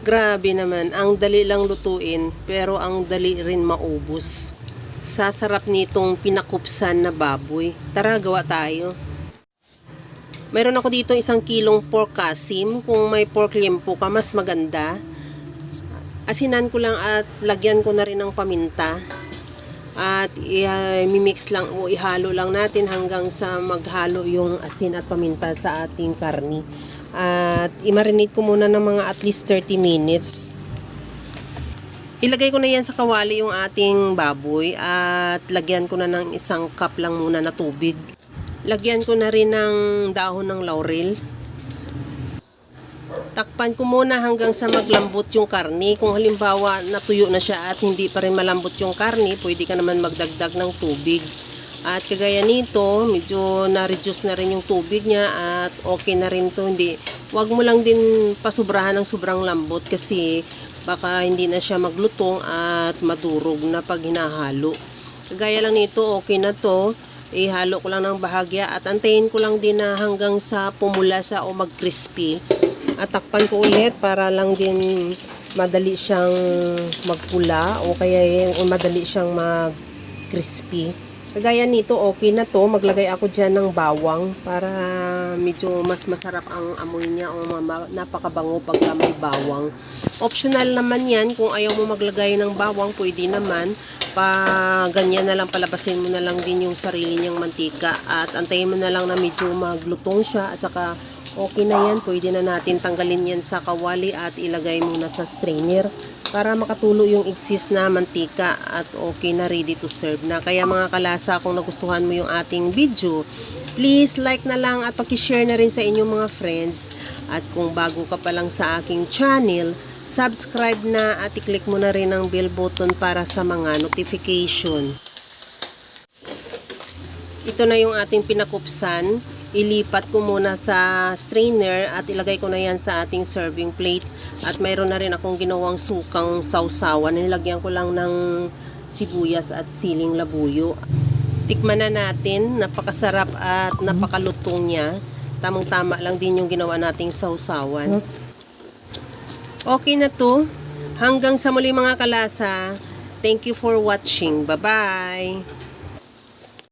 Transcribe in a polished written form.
Grabe naman, ang dali lang lutuin pero ang dali rin maubos. Sasarap nitong pinakupsan na baboy. Tara, gawa tayo. Mayroon ako dito 1 kilong pork kasim. Kung may pork liempo ka, mas maganda. Asinan ko lang at lagyan ko na rin ng paminta. At i-mix lang o ihalo lang natin hanggang sa maghalo yung asin at paminta sa ating karni. At i-marinate ko muna ng mga at least 30 minutes. Ilagay ko na yan sa kawali yung ating baboy at lagyan ko na ng 1 cup lang muna na tubig. Lagyan ko na rin ng dahon ng laurel. Takpan ko muna hanggang sa maglambot yung karni. Kung halimbawa natuyo na siya at hindi pa rin malambot yung karni, pwede ka naman magdagdag ng tubig. At kagaya nito, medyo na-reduce na rin yung tubig niya at okay na rin to. Wag mo lang din pasubrahan ng sobrang lambot kasi baka hindi na siya maglutong at madurog na pag hinahalo. Kagaya lang nito, okay na to. Ihalo ko lang ng bahagya at antayin ko lang din na hanggang sa pumula siya o mag-crispy. At takpan ko ulit para lang din madali siyang magpula o kaya madali siyang mag-crispy. Kagaya nito, okay na to. Maglagay ako dyan ng bawang para medyo mas masarap ang amoy niya o napakabango pagka may bawang. Optional naman yan. Kung ayaw mo maglagay ng bawang, pwede naman. Ganyan na lang, palabasin mo na lang din yung sarili niyang mantika. At antayin mo na lang na medyo maglutong siya. At saka okay na yan. Pwede na natin tanggalin yan sa kawali at ilagay muna sa strainer para makatulo yung excess na mantika at okay na, ready to serve na. Kaya mga kalasa, kung nagustuhan mo yung ating video, please like na lang at paki-share na rin sa inyong mga friends. At kung bago ka pa lang sa aking channel, subscribe na at i-click mo na rin ang bell button para sa mga notification. Ito na yung ating pinakupsan. Ilipat ko muna sa strainer at ilagay ko na yan sa ating serving plate. At mayroon na rin akong ginawang sukang sausawan. Nilagyan ko lang ng sibuyas at siling labuyo. Tikman na natin. Napakasarap at napakalutong niya. Tamang-tama lang din yung ginawa nating sausawan. Okay na to. Hanggang sa muli mga kalasa. Thank you for watching. Bye-bye!